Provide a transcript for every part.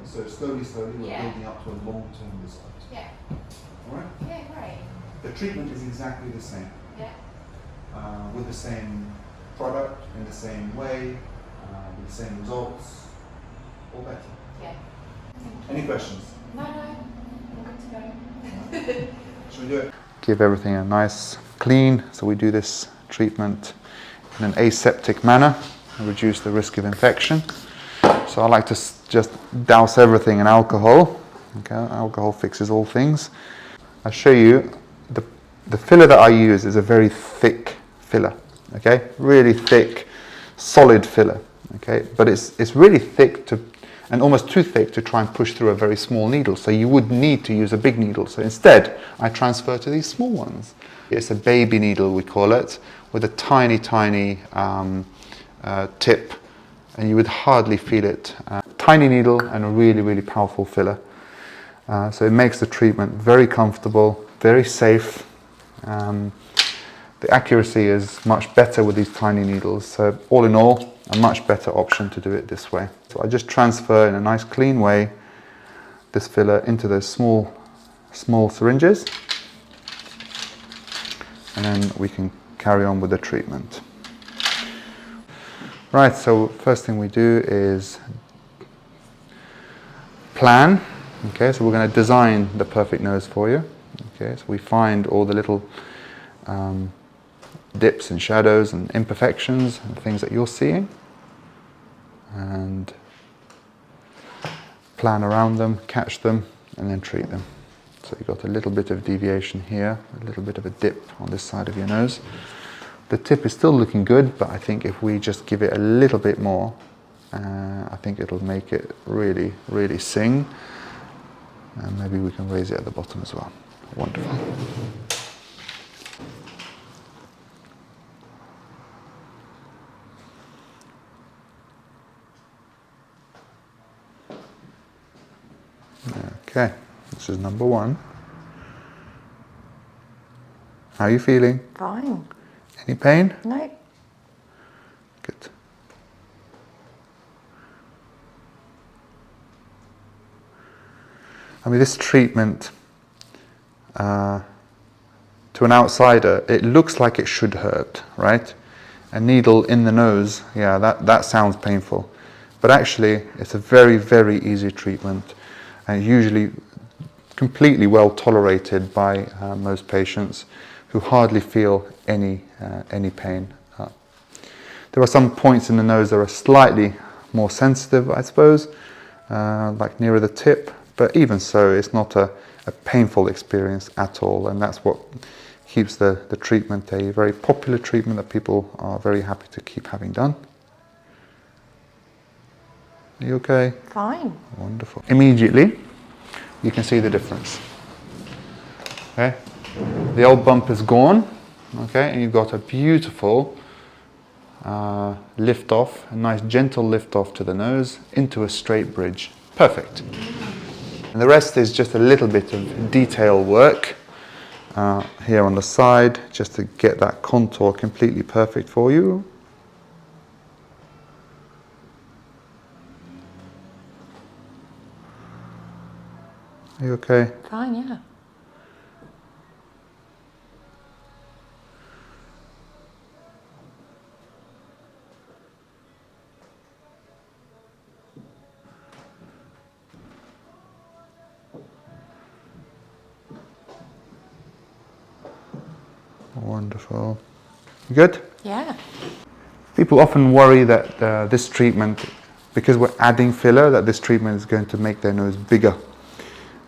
So slowly, we're building up to a long-term result. Yeah. All right? Yeah, great. The treatment is exactly the same. Yeah. With the same product, in the same way, with the same results, or better. Yeah. Any questions? No, I'm good to go. Should we do it? Give everything a nice clean. So we do this treatment in an aseptic manner and reduce the risk of infection. So I like to just douse everything in alcohol. Okay, alcohol fixes all things. I'll show you the filler that I use is a very thick filler. Okay, really thick, solid filler. Okay, but it's really thick and almost too thick to try and push through a very small needle. So you would need to use a big needle. So instead, I transfer to these small ones. It's a baby needle, we call it, with a tiny tip, and you would hardly feel it. Tiny needle and a really powerful filler. So it makes the treatment very comfortable, very safe. The accuracy is much better with these tiny needles. So all in all, a much better option to do it this way. So I just transfer in a nice clean way this filler into those small syringes, and then we can carry on with the treatment. Right, so first thing we do is plan. Okay, so we're going to design the perfect nose for you. Okay, so we find all the little dips and shadows and imperfections and things that you're seeing, and plan around them, catch them, and then treat them. So you've got a little bit of deviation here, a little bit of a dip on this side of your nose. The tip is still looking good, but I think if we just give it a little bit more, I think it'll make it really sing. And maybe we can raise it at the bottom as well. Wonderful. Okay, this is number one. How are you feeling? Fine. Any pain? No. Good. I mean, this treatment, to an outsider, it looks like it should hurt, right? A needle in the nose, yeah, that sounds painful. But actually, it's a very easy treatment, and usually completely well tolerated by most patients who hardly feel any pain. There are some points in the nose that are slightly more sensitive, I suppose, like nearer the tip, but even so, it's not a painful experience at all, and that's what keeps the treatment a very popular treatment that people are very happy to keep having done. Are you okay? Fine. Wonderful. Immediately, you can see the difference. Okay, the old bump is gone. Okay, and you've got a beautiful lift off, a nice gentle lift off to the nose into a straight bridge. Perfect. And the rest is just a little bit of detail work here on the side, just to get that contour completely perfect for you. Are you okay? Fine, yeah. Wonderful. You good? Yeah. People often worry that this treatment, because we're adding filler, that this treatment is going to make their nose bigger.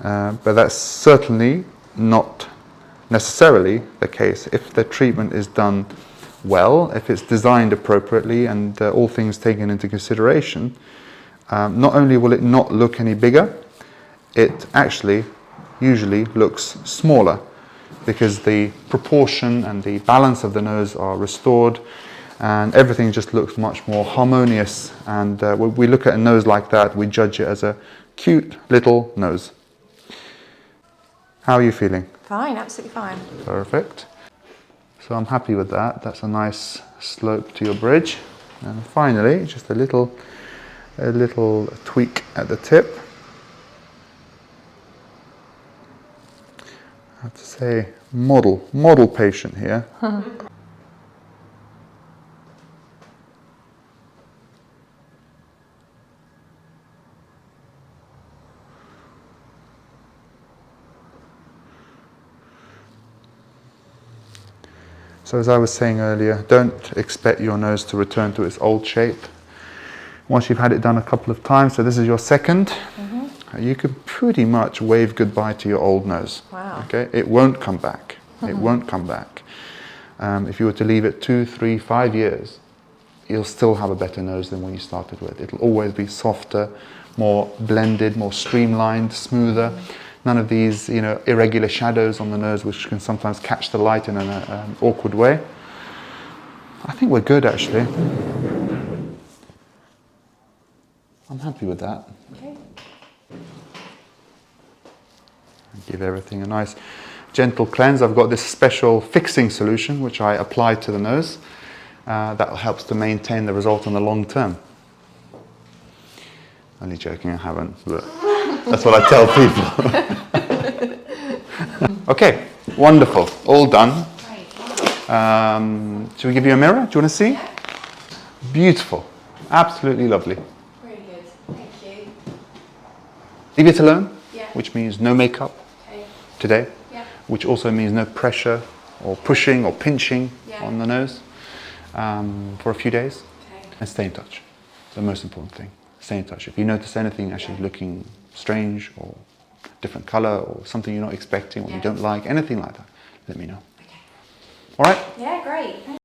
But that's certainly not necessarily the case. If the treatment is done well, if it's designed appropriately and all things taken into consideration, not only will it not look any bigger, it actually usually looks smaller, because the proportion and the balance of the nose are restored, and everything just looks much more harmonious. And when we look at a nose like that, we judge it as a cute little nose. How are you feeling? Fine, absolutely fine. Perfect. So I'm happy with that. That's a nice slope to your bridge. And finally, just a little tweak at the tip. I have to say, model patient here. So as I was saying earlier, don't expect your nose to return to its old shape. Once you've had it done a couple of times, so this is your second, you can pretty much wave goodbye to your old nose. Wow. Okay, it won't come back. It won't come back. If you were to leave it 2, 3, 5 years, you'll still have a better nose than when you started with. It'll always be softer, more blended, more streamlined, smoother. None of these, irregular shadows on the nose which can sometimes catch the light in an awkward way. I think we're good, actually. I'm happy with that. Okay. Give everything a nice gentle cleanse. I've got this special fixing solution which I apply to the nose. That helps to maintain the result in the long term. Only joking, I haven't, but that's what I tell people. Okay, wonderful, all done. Shall we give you a mirror? Do you want to see? Yeah. Beautiful, absolutely lovely. Really good. Thank you. Leave it alone, Yeah. which means no makeup Okay. today, Yeah. which also means no pressure or pushing or pinching Yeah. on the nose for a few days. Okay. And stay in touch. It's the most important thing. Stay in touch. If you notice anything actually looking strange or different color or something you're not expecting or you don't like, anything like that, let me know. Okay. All right? Yeah, great.